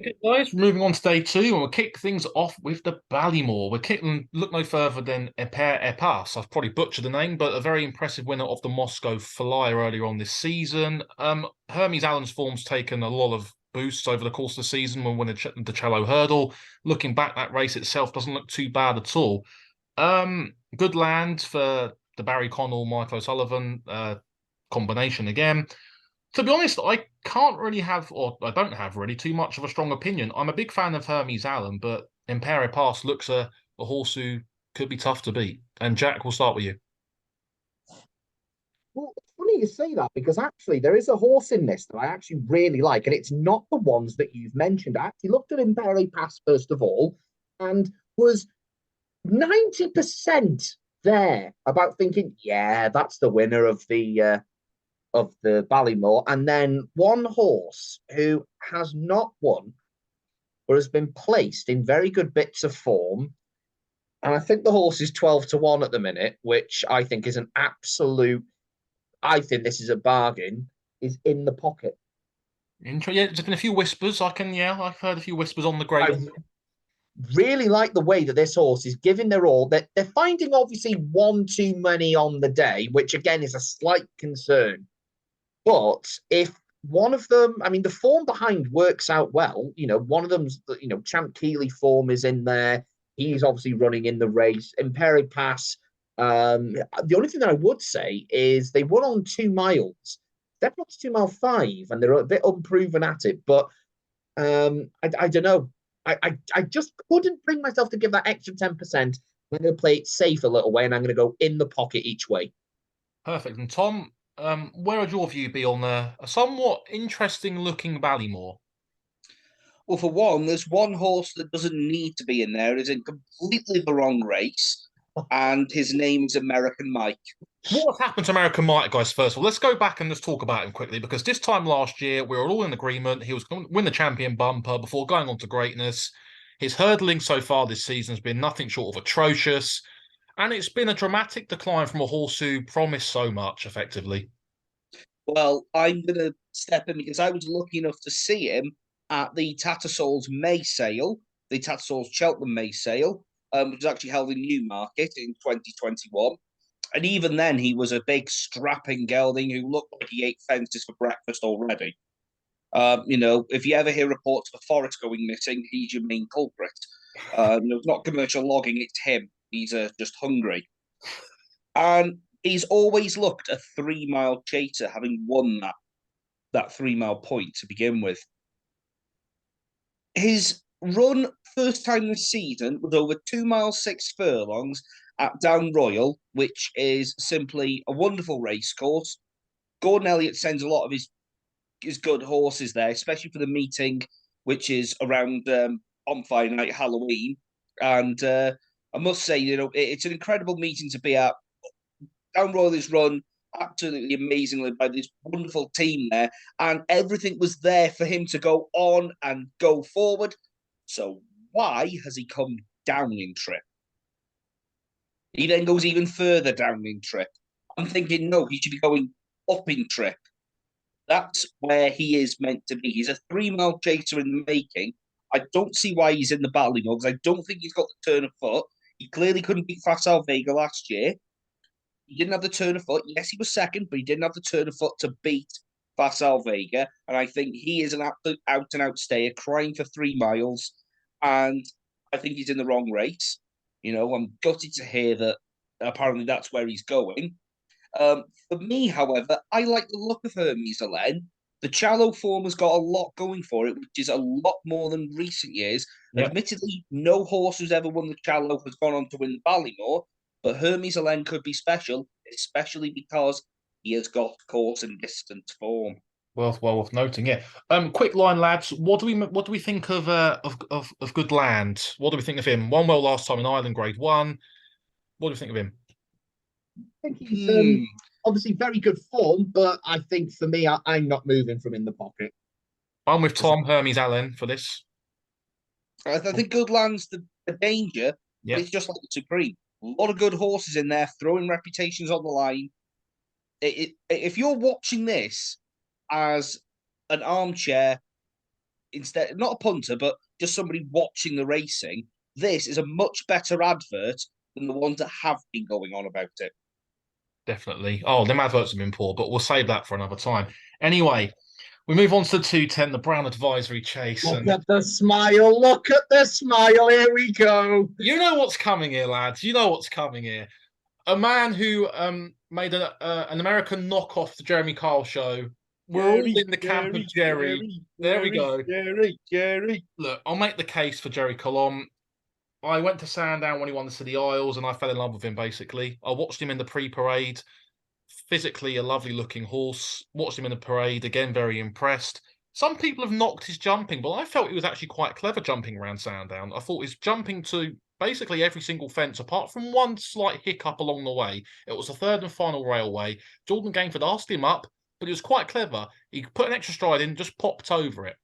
Okay, guys, moving on to day two, and we'll kick things off with the Ballymore. We're kicking, look no further than Eper Epas. I've probably butchered the name, but a very impressive winner of the Moscow Flyer earlier on this season. Hermes Allen's form's taken a lot of boosts over the course of the season when winning the Cello Hurdle. Looking back, that race itself doesn't look too bad at all. Good land for the Barry Connell, Michael O'Sullivan combination again. To be honest, I can't really have, or I don't have really too much of a strong opinion. I'm a big fan of Hermes Allen, but Impere Pass looks a horse who could be tough to beat. And Jack, we'll start with you. Well, it's funny you say that because actually there is a horse in this that I actually really like, and it's not the ones that you've mentioned. I actually looked at Imperi Pass first of all and was 90% there about thinking, yeah, that's the winner of the Ballymore. And then one horse who has not won but has been placed in very good bits of form. And I think the horse is 12 to 1 at the minute, which I think is an absolute I think this is a bargain, is in the pocket. Yeah, there's been a few whispers. Yeah, I've heard a few whispers on the I grade. really like the way that this horse is giving their all. They're finding obviously one too many on the day, which again is a slight concern. But if one of them, I mean, the form behind works out well. One of them's, Champ Keeley form is in there. He's obviously running in the race. Imperi Pass. The only thing that I would say is they won on 2 miles. They're not 2 mile five, and they're a bit unproven at it. But I don't know. I just couldn't bring myself to give that extra 10%. I'm going to play it safe a little way, and I'm going to go in the pocket each way. Perfect. And Tom, where would your view be on a somewhat interesting looking Ballymore? Well, for one, there's one horse that doesn't need to be in there. Is in completely the wrong race, and his name is American Mike. What happened to American Mike, guys? First of all, let's go back and just talk about him quickly because this time last year we were all in agreement he was going to win the champion bumper before going on to greatness. His hurdling so far this season has been nothing short of atrocious, and it's been a dramatic decline from a horse who promised so much, effectively. Well, I'm going to step in because I was lucky enough to see him at the Tattersalls May sale, the Tattersalls Cheltenham May sale, which was actually held in Newmarket in 2021. And even then, he was a big strapping gelding who looked like he ate fences for breakfast already. If you ever hear reports of a forest going missing, he's your main culprit. It's not commercial logging; it's him. He's just hungry, and he's always looked a 3 mile chaser, having won that 3 mile point to begin with. His run first time this season was over 2 miles 6 furlongs at Down Royal, which is simply a wonderful race course. Gordon Elliott sends a lot of his good horses there, especially for the meeting, which is around on Fire Night Halloween. And I must say, it's an incredible meeting to be at. Down Royal is run absolutely amazingly by this wonderful team there, and everything was there for him to go on and go forward. So why has he come down in trip? He then goes even further down in trip. I'm thinking, no, he should be going up in trip. That's where he is meant to be. He's a 3 mile chaser in the making. I don't see why he's in the battling because I don't think he's got the turn of foot. He clearly couldn't beat Facile Vega last year. He didn't have the turn of foot. Yes, he was second, but he didn't have the turn of foot to beat Facile Vega. And I think he is an absolute out and out stayer, crying for 3 miles. And I think he's in the wrong race. I'm gutted to hear that apparently that's where he's going. For me, however, I like the look of Hermes Alen. The Challow form has got a lot going for it, which is a lot more than recent years. Yep. Admittedly, no horse who's ever won the Challow has gone on to win Ballymore, but Hermes Alen could be special, especially because he has got course and distance form. Worth noting, yeah. Quick line, lads. What do we think of Good Land? What do we think of him? Won well last time in Ireland Grade One. What do you think of him? I think he's Hmm. obviously very good form, but I think for me, I'm not moving from in the pocket. I'm with Tom Hermes Allen for this. I think Goodland's the danger, but Yep. it's just like the Supreme. A lot of good horses in there, throwing reputations on the line. If you're watching this as an armchair instead, not a punter, but just somebody watching the racing, this is a much better advert than the ones that have been going on about it. Definitely. Oh, them adverts have been poor, but we'll save that for another time. Anyway, we move on to the 210, the Brown Advisory Chase. Look And at the smile. Look at the smile. Here we go. you know what's coming here, lads. You know what's coming here. A man who made an American knockoff the Jeremy Kyle show. We're all in the camp of Jerry. There we go. Jerry. Look, I'll make the case for Jerry Colomb. I went to Sandown when he won the City Isles, and I fell in love with him, basically. I watched him in the pre-parade. Physically a lovely looking horse. Watched him in the parade, again, very impressed. Some people have knocked his jumping, but I felt he was actually quite clever jumping around Sandown. I thought his jumping to basically every single fence, apart from one slight hiccup along the way. It was the third and final railway. Jordan Gainford asked him up, but he was quite clever. He put an extra stride in, just popped over it.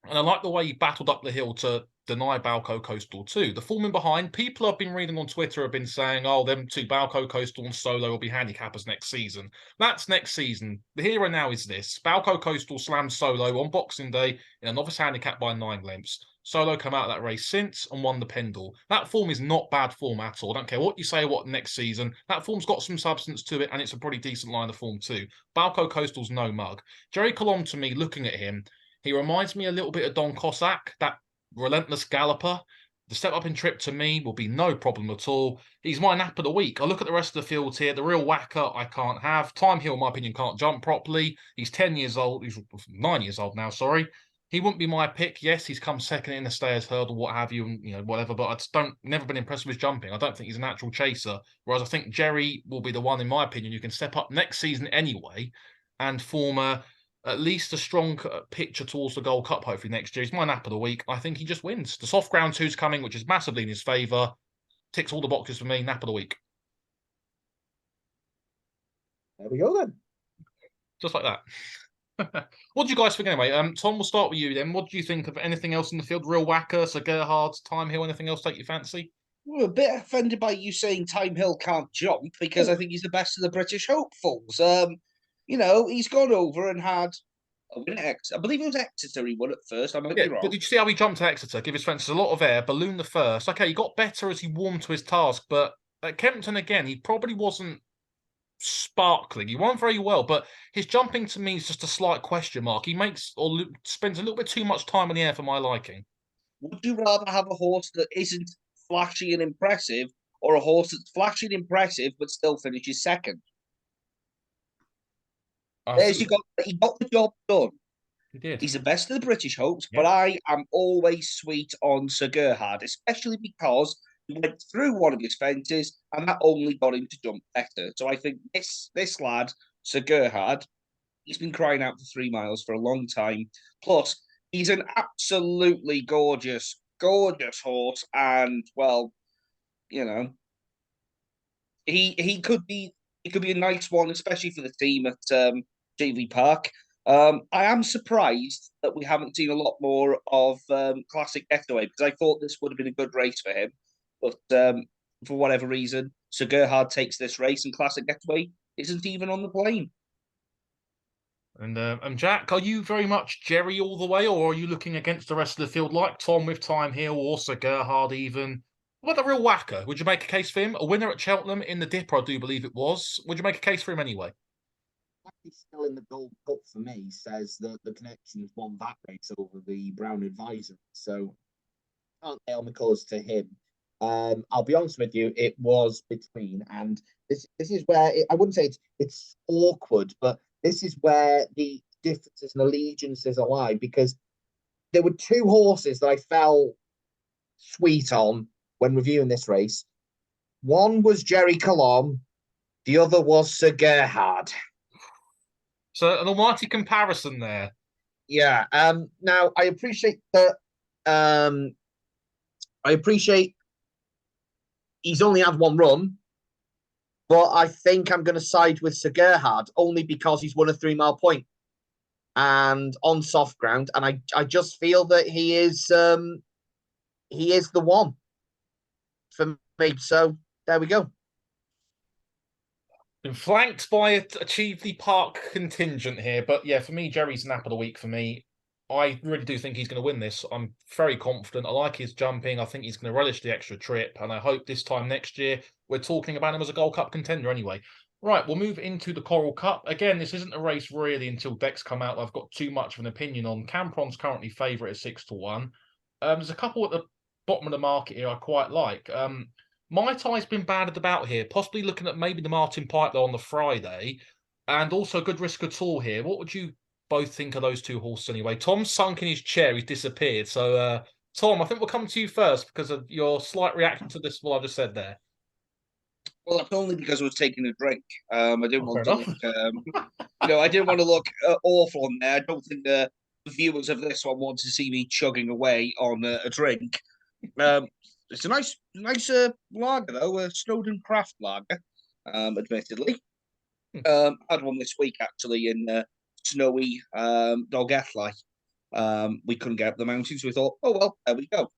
And I like the way he battled up the hill to deny Balco Coastal too. The form in behind, people I've been reading on Twitter have been saying, oh, them two, Balco Coastal and Solo, will be handicappers next season. That's next season. The here and now is this. Balco Coastal slammed Solo on Boxing Day in a novice handicap by 9 lengths. Solo come out of that race since and won the Pendle. That form is not bad form at all. I don't care what you say what next season. That form's got some substance to it, and it's a pretty decent line of form too. Balco Coastal's no mug. Jerry Colomb, to me, looking at him, he reminds me a little bit of Don Cossack, that relentless galloper. The step up in trip to me will be no problem at all. He's my nap of the week. I look at the rest of the field here. The real whacker I can't have. Time Hill, in my opinion, can't jump properly. He's 10 years old. He's 9 years old now, sorry. He wouldn't be my pick. Yes, he's come second in the stayers hurdle, what have you, and whatever. But I just never been impressed with his jumping. I don't think he's a natural chaser. Whereas I think Jerry will be the one, in my opinion, who can step up next season anyway and form at least a strong picture towards the Gold Cup, hopefully next year. He's my nap of the week. I think he just wins. The soft ground two's coming, which is massively in his favour. Ticks all the boxes for me. Nap of the week. There we go then. Just like that. What do you guys think anyway? Tom, we'll start with you then. What do you think of anything else in the field? Real Whacker, Sir Gerhard, Time Hill, anything else take your fancy? We're a bit offended by you saying Time Hill can't jump because I think he's the best of the British hopefuls. He's gone over and had a win at Exeter. I believe it was Exeter he won at first. I might be wrong. But did you see how he jumped to Exeter? Give his fences a lot of air, balloon the first. Okay, he got better as he warmed to his task, but at Kempton again, he probably wasn't sparkling. He won very well, but his jumping to me is just a slight question mark. He makes or spends a little bit too much time in the air for my liking. Would you rather have a horse that isn't flashy and impressive, or a horse that's flashy and impressive but still finishes second? He got the job done. He did. He's the best of the British hopes, Yeah. but I am always sweet on Sir Gerhard, especially because he went through one of his fences and that only got him to jump better. So I think this lad, Sir Gerhard, he's been crying out for 3 miles for a long time. Plus, he's an absolutely gorgeous horse, and he could be a nice one, especially for the team at JV Park. I am surprised that we haven't seen a lot more of Classic Getaway, because I thought this would have been a good race for him. But for whatever reason, Sir Gerhard takes this race and Classic Getaway isn't even on the plane. And Jack, are you very much Jerry all the way, or are you looking against the rest of the field like Tom with Time Hill or Sir Gerhard even? What about the real whacker? Would you make a case for him? A winner at Cheltenham in the Dipper, I do believe it was. Would you make a case for him anyway? He's still in the Gold Cup for me, says that the Connections won that race over the Brown Advisory. So can't nail my colours to him. I'll be honest with you, it was between, and this is where I wouldn't say it's awkward, but this is where the differences and allegiances are lie, because there were 2 horses that I fell sweet on when reviewing this race. One was Jerry Colomb, the other was Sir Gerhard. So an almighty comparison there. Yeah. Now I appreciate that. I appreciate he's only had 1 run, but I think I'm going to side with Sir Gerhard only because he's won a 3-mile point and on soft ground, and I just feel that he is the one for me. So there we go. Been flanked by a Cheveley Park contingent here, but yeah, for me, Jerry's nap of the week for me. I really do think he's going to win this. I'm very confident. I like his jumping. I think he's going to relish the extra trip. And I hope this time next year we're talking about him as a Gold Cup contender anyway. Right, we'll move into the Coral Cup. Again, this isn't a race really until decks come out. I've got too much of an opinion on. Campron's currently favourite at 6-1. There's a couple at the bottom of the market here I quite like. Mai Tai's been battered about here, possibly looking at maybe the Martin Piper on the Friday, and also good risk at all here. What would you both think of those two horses anyway? Tom's sunk in his chair, he's disappeared. So, Tom, I think we'll come to you first because of your slight reaction to this, what I just said there. Well, that's only because I was taking a drink. I didn't Fair want to enough. look, I didn't want to look awful on there. I don't think the viewers of this one want to see me chugging away on a drink. It's a nice lager though, a Snowden Craft lager, admittedly. Had one this week actually in snowy Dolgethley. We couldn't get up the mountains, so we thought, oh well, there we go.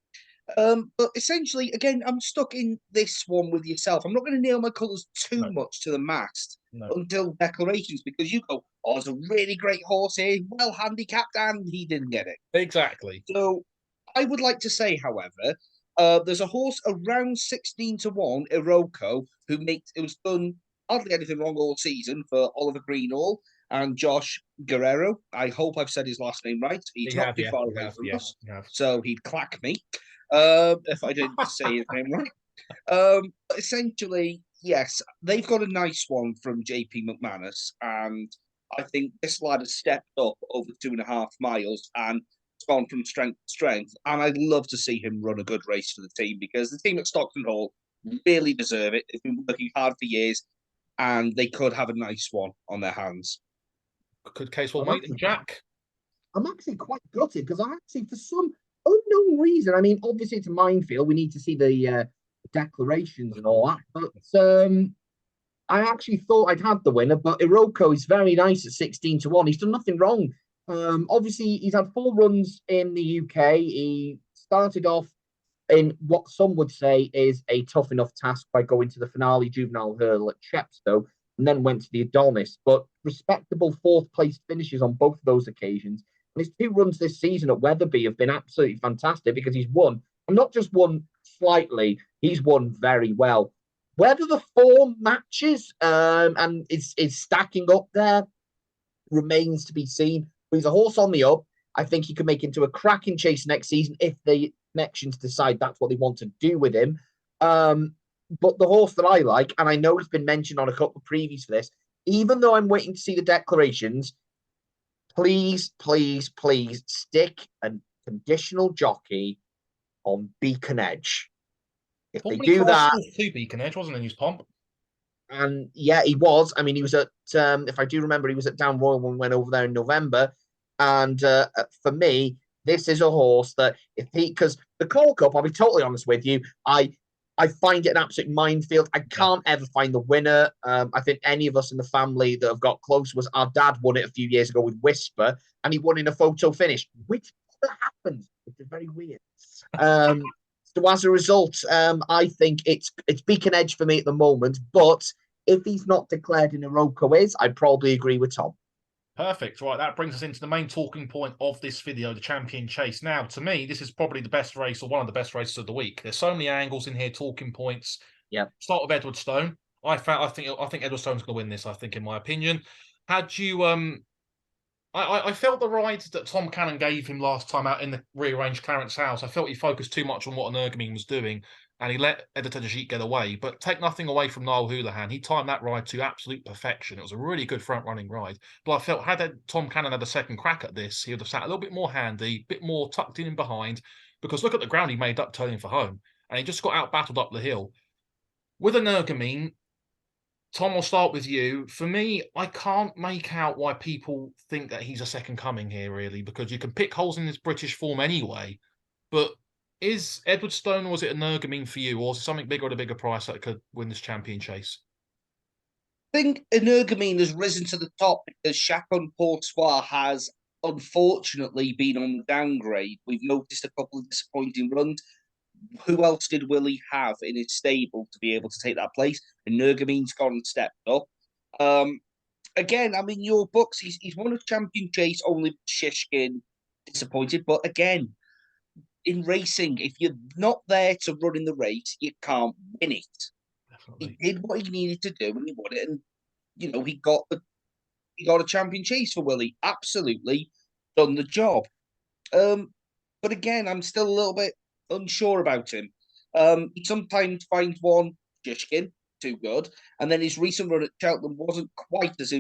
But essentially, again, I'm stuck in this one with yourself. I'm not going to nail my colours too much to the mast until declarations, because you go, oh, it's a really great horse here, well handicapped, and he didn't get it. Exactly. So I would like to say, however, there's a horse around 16-1, Iroko, who's done hardly anything wrong all season for Oliver Greenall and Josh Guerrero. I hope I've said his last name right. He's not too far away from us, so he'd clack me if I didn't say his name right. Essentially, yes, they've got a nice one from JP McManus, and I think this lad has stepped up over 2.5 miles and gone from strength to strength. And I'd love to see him run a good race for the team, because the team at Stockton Hall really deserve it. They've been working hard for years, and they could have a nice one on their hands. Good case well made. Jack? I'm actually quite gutted because I actually, for some unknown reason, I mean, obviously it's a minefield. We need to see the declarations and all that. But I actually thought I'd had the winner, but Iroko is very nice at 16-1. He's done nothing wrong. Obviously, he's had 4 runs in the UK. He started off in what some would say is a tough enough task by going to the finale juvenile hurdle at Chepstow and then went to the Adonis. But respectable 4th place finishes on both of those occasions. And his 2 runs this season at Wetherby have been absolutely fantastic because he's won, and not just won slightly, he's won very well. Whether the form matches and is stacking up there remains to be seen. But he's a horse on the up. I think he could make into a cracking chase next season if the connections decide that's what they want to do with him. But the horse that I like, and I know it's been mentioned on a couple of previews for this, even though I'm waiting to see the declarations, please, please, please stick a conditional jockey on Beacon Edge. If they do that, to Beacon Edge, wasn't in his pomp. And yeah, he was. I mean, he was at, if I do remember, he was at Down Royal when we went over there in November. And for me, this is a horse that because the Coral Cup, I'll be totally honest with you, I find it an absolute minefield. I can't ever find the winner. I think any of us in the family that have got close was our dad won it a few years ago with Whisper, and he won in a photo finish, which never happened, which is very weird. So as a result, I think it's Beacon Edge for me at the moment. But if he's not declared in Iroko is, I'd probably agree with Tom. Perfect. Right, that brings us into the main talking point of this video, the Champion Chase. Now, to me, this is probably the best race or one of the best races of the week. There's so many angles in here, talking points. Yeah. Start with Edward Stone. I think Edward Stone's going to win this. I think, in my opinion. Had you I felt the ride that Tom Cannon gave him last time out in the rearranged Clarence House. I felt he focused too much on what Energumene was doing, and he let Editor Dajit get away. But take nothing away from Niall Houlihan. He timed that ride to absolute perfection. It was a really good front-running ride. But I felt had Tom Cannon had a second crack at this, he would have sat a little bit more handy, a bit more tucked in behind. Because look at the ground he made up turning for home. And he just got out-battled up the hill. With Energumene, Tom, I'll start with you. For me, I can't make out why people think that he's a second coming here, really, because you can pick holes in his British form anyway. But is Edward Stone, or was it Energumene for you, or is something bigger at a bigger price that could win this Champion Chase? I think Energumene has risen to the top because Chacon Poursoir has unfortunately been on the downgrade. We've noticed a couple of disappointing runs. Who else did Willie have in his stable to be able to take that place? And Nergamene's gone and stepped up. Again, I mean, your books, he's won a Champion Chase only with Shishkin disappointed. But again, in racing, if you're not there to run in the race, you can't win it. He Definitely. did what he needed to do, and he won it. And he got a champion chase for Willie. Absolutely done the job. But again, I'm still a little bit unsure about him. He sometimes finds one Jishkin too good, and then his recent run at Cheltenham wasn't quite as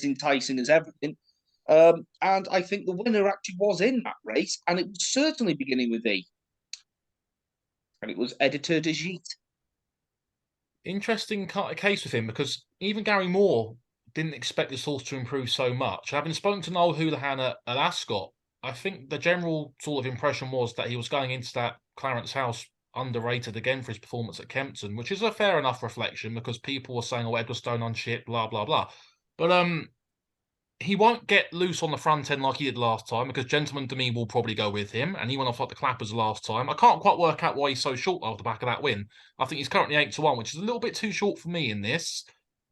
enticing as everything. And I think the winner actually was in that race, and it was certainly beginning with E, and it was Editor de Gite. Interesting case with him because even Gary Moore didn't expect this horse to improve so much. Having spoken to Noel Houlihan at Ascot, I think the general sort of impression was that he was going into that Clarence House underrated again for his performance at Kempton, which is a fair enough reflection because people were saying, "Oh, Edwardstone on shit," blah blah blah. But he won't get loose on the front end like he did last time because Gentleman to Me will probably go with him, and he went off like the clappers last time. I can't quite work out why he's so short off the back of that win. I think he's currently 8-1, which is a little bit too short for me in this.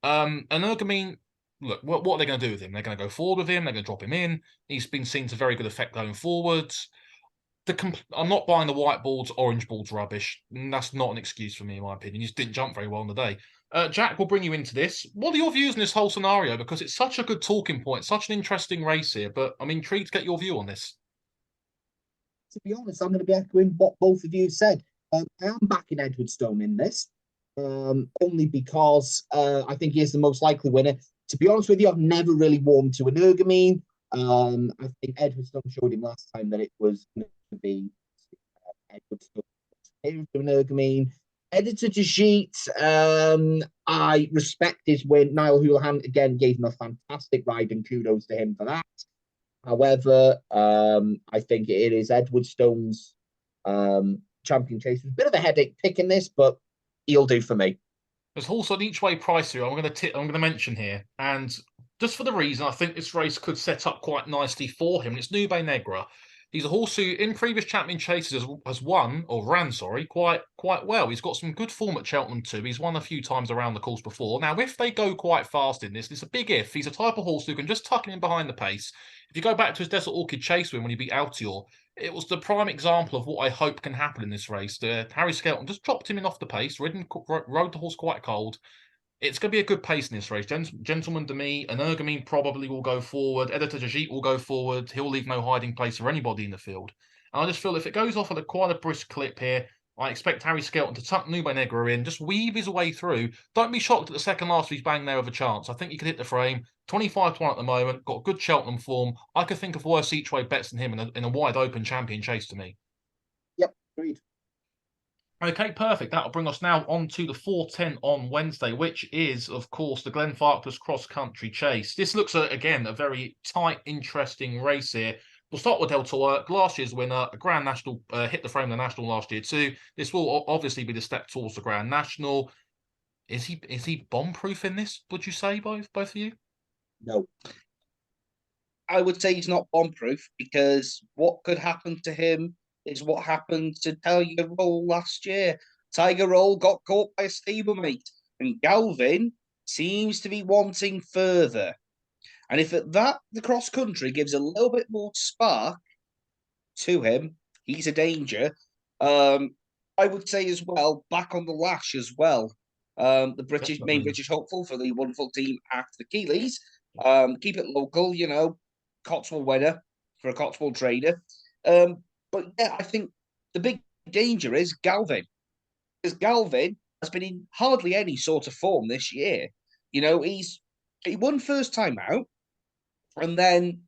And Ergamine, look, what are they going to do with him? They're going to go forward with him. They're going to drop him in. He's been seen to very good effect going forwards. I'm not buying the white balls, orange balls rubbish. That's not an excuse for me, in my opinion. He just didn't jump very well on the day. Jack, will bring you into this. What are your views on this whole scenario? Because it's such a good talking point, such an interesting race here. But I'm intrigued to get your view on this. To be honest, I'm going to be echoing what both of you said. I am backing Edwardstone in this, only because I think he is the most likely winner. To be honest with you, I've never really warmed to an Ergamine. I think Edwardstone showed him last time that it was going to be Edwardstone to an Ergamine. Editor de Gite, I respect his win. Niall Houlihan again gave him a fantastic ride, and kudos to him for that. However, I think it is Edwardstone's champion chase. It's a bit of a headache picking this, but he'll do for me. There's also an each way price here. I'm going to mention here, and just for the reason I think this race could set up quite nicely for him. And it's Nube Negra. He's a horse who, in previous champion chases, has won or ran, sorry, quite well. He's got some good form at Cheltenham too. He's won a few times around the course before. Now, if they go quite fast in this, it's a big if. He's a type of horse who can just tuck him in behind the pace. If you go back to his Desert Orchid Chase win when he beat Altior, it was the prime example of what I hope can happen in this race. Harry Skelton just dropped him in off the pace, rode the horse quite cold. It's going to be a good pace in this race. Gentleman to Me, and Ergamine probably will go forward. Editor Jajit will go forward. He'll leave no hiding place for anybody in the field. And I just feel if it goes off at quite a brisk clip here, I expect Harry Skelton to tuck Nube Negra in, just weave his way through. Don't be shocked at the second last if he's bang there with a chance. I think he could hit the frame. 25-1 at the moment, got good Cheltenham form. I could think of worse each way bets than him in a wide open champion chase to me. Yep, agreed. Okay, perfect. That'll bring us now on to the 4:10 on Wednesday, which is, of course, the Glenfarclas Cross Country Chase. This looks, again, a very tight, interesting race here. We'll start with Delta Work, last year's winner, a Grand National, hit the frame of the National last year too. This will obviously be the step towards the Grand National. Is he bomb-proof in this, would you say, both of you? No. I would say he's not bomb-proof because what could happen to him is what happened to Tiger Roll last year. Tiger Roll got caught by a stablemate, and Galvin seems to be wanting further. And if at that the cross country gives a little bit more spark to him, he's a danger. I would say as well, back on the lash as well. The main British hopeful for the wonderful team at the Keeleys. Keep it local, Cotswold winner for a Cotswold trader. But yeah, I think the big danger is Galvin, because Galvin has been in hardly any sort of form this year. He won first time out, and then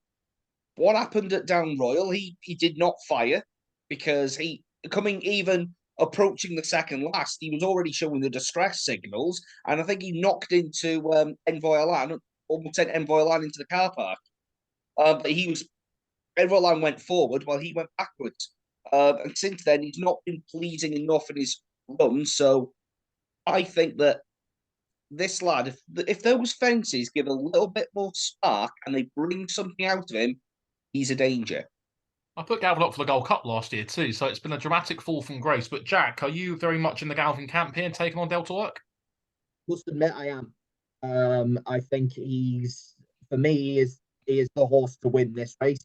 what happened at Down Royal? He did not fire because he coming even approaching the second last, he was already showing the distress signals, and I think he knocked into Envoy Alan, almost sent Envoy Alan into the car park. But Envoy Alan went forward while he went backwards. And since then, he's not been pleasing enough in his run. So I think that this lad, if those fences give a little bit more spark and they bring something out of him, he's a danger. I put Galvin up for the Gold Cup last year too, so it's been a dramatic fall from grace. But Jack, are you very much in the Galvin camp here, taking on Delta Work? Must admit, I am. I think for me, he is the horse to win this race.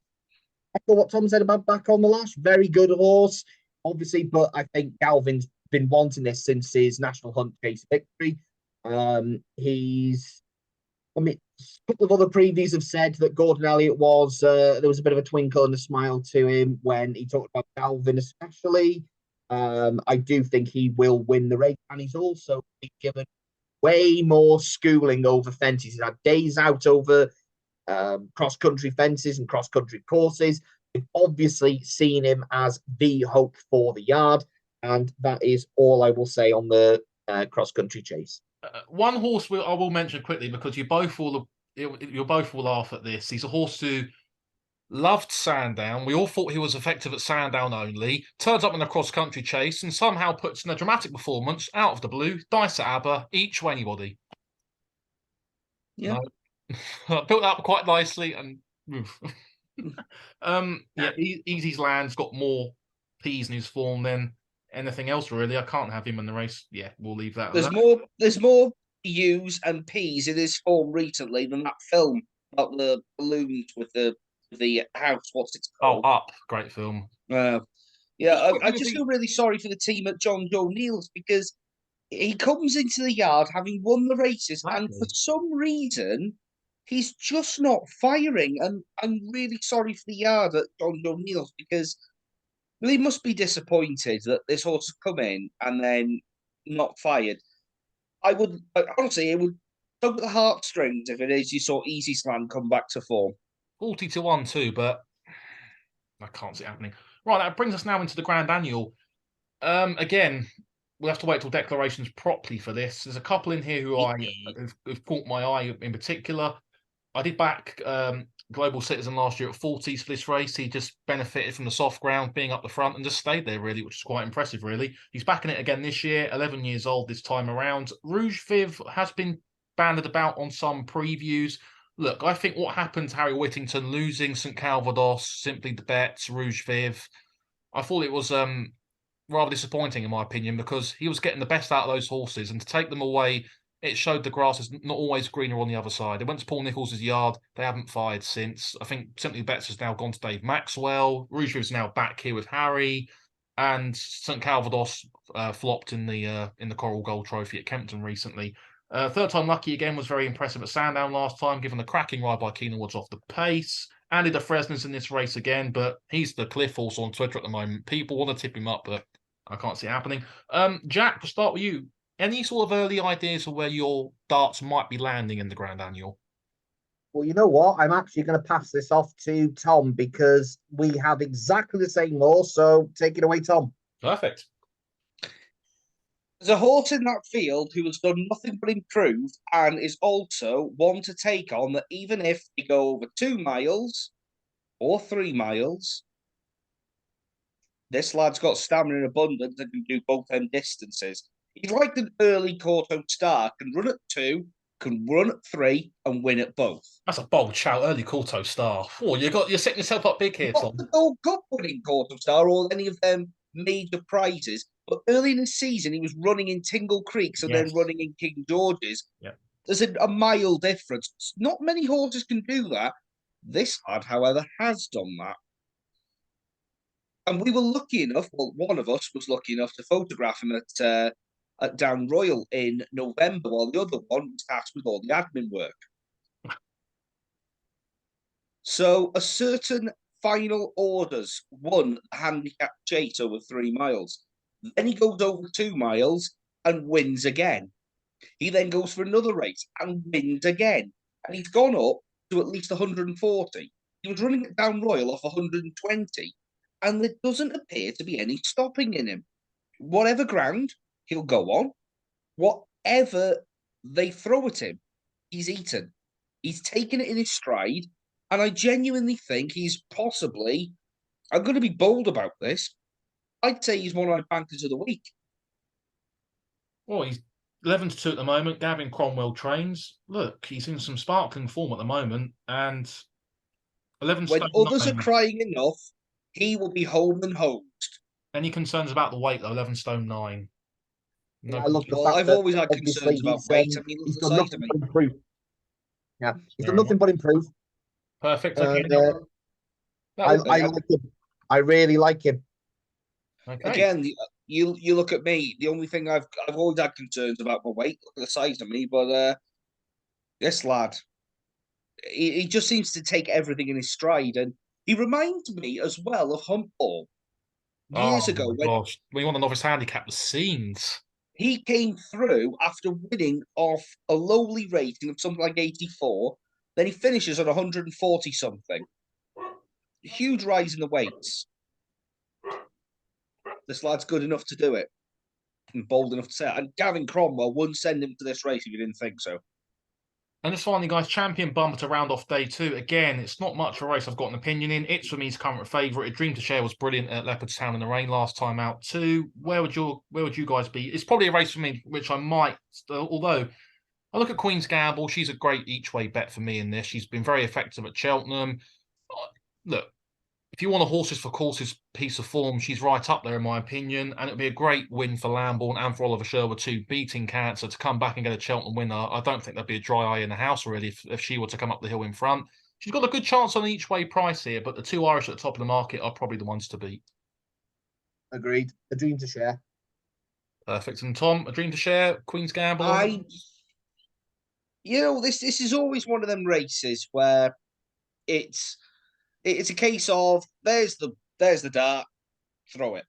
echo what Tom said about Back on the Lash. Very good horse, obviously, but I think Galvin's been wanting this since his National Hunt Chase victory. I mean, a couple of other previews have said that Gordon Elliott was there was a bit of a twinkle and a smile to him when he talked about Galvin, especially. I do think he will win the race, and he's also been given way more schooling over fences. He's had days out over cross country fences and cross country courses. We've obviously seen him as the hope for the yard, and that is all I will say on the cross country chase. One horse I will mention quickly because you both will laugh at this. He's a horse who loved Sandown. We all thought he was effective at Sandown only. Turns up in a cross country chase and somehow puts in a dramatic performance out of the blue. Dice at Aber, each way anybody. Yeah. Built up quite nicely and yeah, Easy's Land's got more P's in his form than anything else really. I can't have him in the race. Yeah, we'll leave that. There's more U's and P's in his form recently than that film about the balloons with the house. What's it called? Oh, Up, great film. Yeah, I just feel really sorry for the team at John Joe Neal's because he comes into the yard having won the races, and for some reason he's just not firing. And I'm really sorry for the yard at John Joe Neal's because they must be disappointed that this horse has come in and then not fired. Honestly, it would tug at the heartstrings if it is you saw Easy Slam come back to form. 40-1 too, but I can't see it happening. Right, that brings us now into the Grand Annual. Again, we'll have to wait till declarations properly for this. There's a couple in here who have caught my eye in particular. I did back Global Citizen last year at 40s for this race. He just benefited from the soft ground being up the front and just stayed there, really, which is quite impressive, really. He's backing it again this year, 11 years old this time around. Rouge Viv has been banded about on some previews. Look, I think what happened to Harry Whittington losing St Calvados, Simply the Bets, Rouge Viv, I thought it was rather disappointing in my opinion because he was getting the best out of those horses, and to take them away, it showed the grass is not always greener on the other side. They went to Paul Nicholls' yard. They haven't fired since. I think Simply Bets has now gone to Dave Maxwell. Rouge is now back here with Harry, and St Calvados flopped in the Coral Gold Trophy at Kempton recently. Third time lucky again was very impressive at Sandown last time, given the cracking ride by Keenan Woods off the pace. Andy de Fresnes in this race again, but he's the cliff horse on Twitter at the moment. People want to tip him up, but I can't see it happening. Jack, to start with you, any sort of early ideas of where your darts might be landing in the Grand Annual? Well, you know what? I'm actually going to pass this off to Tom because we have exactly the same horse. So take it away, Tom. Perfect. There's a horse in that field who has done nothing but improve and is also one to take on that even if they go over 2 miles or 3 miles, this lad's got stamina in abundance and can do both them distances. He's like an early Corto Star, can run at 2, can run at 3 and win at both. That's a bold shout, early Corto Star. Oh, you're setting yourself up big here, Tom. Not the Gold Cup winning Corto Star or any of them major prizes, but early in the season he was running in Tingle Creeks and then running in King George's. Yeah. There's a mile difference. Not many horses can do that. This lad, however, has done that. And we were lucky enough, well, one of us was lucky enough to photograph him at Down Royal in November, while the other one was tasked with all the admin work. So a certain final orders won the handicap chase over 3 miles. Then he goes over 2 miles and wins again. He then goes for another race and wins again. And he's gone up to at least 140. He was running it Down Royal off 120. And there doesn't appear to be any stopping in him. Whatever ground, he'll go on. Whatever they throw at him, he's eaten. He's taken it in his stride. And I genuinely think he's possibly, I'm going to be bold about this, I'd say he's one of my bankers of the week. Well, he's 11-2 at the moment. Gavin Cromwell trains. Look, he's in some sparkling form at the moment. And 11 when others are crying enough, he will be home and hosed. Any concerns about the weight, though? 11 stone 9. No, I love the well, fact I've that always had concerns about weight. I mean, he's look done at the size nothing of but me. improve. Yeah, he's done nothing but improve. Perfect. Okay. That would I be like him. I really like him. okay. Again, you look at me. The only thing I've always had concerns about my weight. Look at the size of me, but this lad, he just seems to take everything in his stride, and he reminds me as well of Humpball years Oh ago my when gosh. When you want a novice handicap, the scenes. he came through after winning off a lowly rating of something like 84. Then he finishes at 140 something. Huge rise in the weights. This lad's good enough to do it and bold enough to say it. And Gavin Cromwell wouldn't send him to this race if you didn't think so. And just finally, guys, champion bumper to round off day two. Again, it's not much of a race I've got an opinion in. It's for me his current favourite. A Dream to Share was brilliant at Leopardstown in the rain last time out too. Where would you guys be? It's probably a race for me, which I might. Although I look at Queen's Gamble, she's a great each way bet for me in this. She's been very effective at Cheltenham. Look, if you want a horses for courses piece of form, she's right up there in my opinion, and it'd be a great win for Lambourne and for Oliver Sherwood too, beating Cancer to come back and get a Cheltenham winner. I don't think there'd be a dry eye in the house really if she were to come up the hill in front. She's got a good chance on each way price here, but the two Irish at the top of the market are probably the ones to beat. Agreed. A dream to share. Perfect. And Tom, a Dream to Share, Queen's Gamble. I, this is always one of them races where it's it's a case of there's the dart, throw it,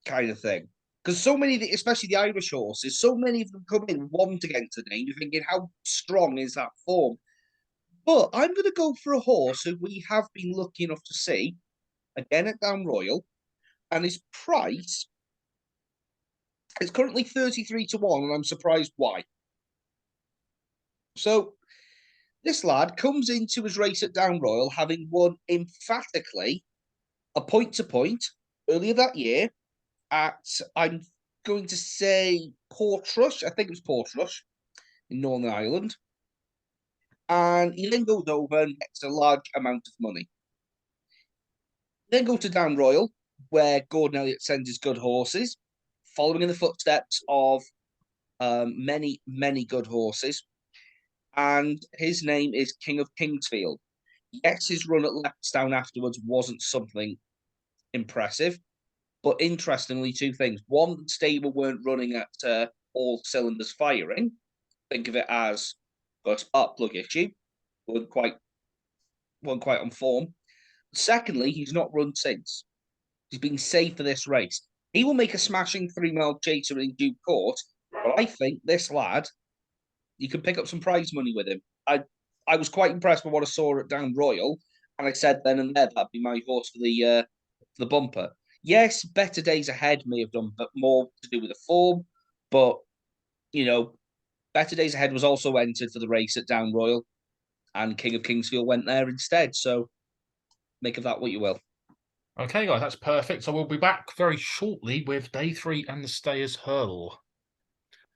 kind of thing. Because so many, especially the Irish horses, so many of them come in want against the name. You're thinking, how strong is that form? But I'm going to go for a horse who we have been lucky enough to see again at Down Royal, and his price is currently 33 to 1, and I'm surprised why. So this lad comes into his race at Down Royal having won emphatically a point to point earlier that year at, I'm going to say, Portrush. I think it was Portrush in Northern Ireland. And he then goes over and gets a large amount of money. Then go to Down Royal, where Gordon Elliott sends his good horses, following in the footsteps of many, many good horses. And his name is King of Kingsfield. Yes, his run at Leopardstown afterwards wasn't something impressive, but interestingly, two things. One, the stable weren't running at all cylinders firing. Think of it as got a spark plug issue. weren't quite on form. Secondly, he's not run since. He's been safe for this race. He will make a smashing 3 mile chaser in due course, but I think this lad, you can pick up some prize money with him. I was quite impressed with what I saw at Down Royal, and I said then and there that'd be my horse for the bumper. Yes, Better Days Ahead may have done, but more to do with the form. But Better Days Ahead was also entered for the race at Down Royal, and King of Kingsfield went there instead. So make of that what you will. Okay, guys, that's perfect. So we'll be back very shortly with day three and the Stayers Hurdle.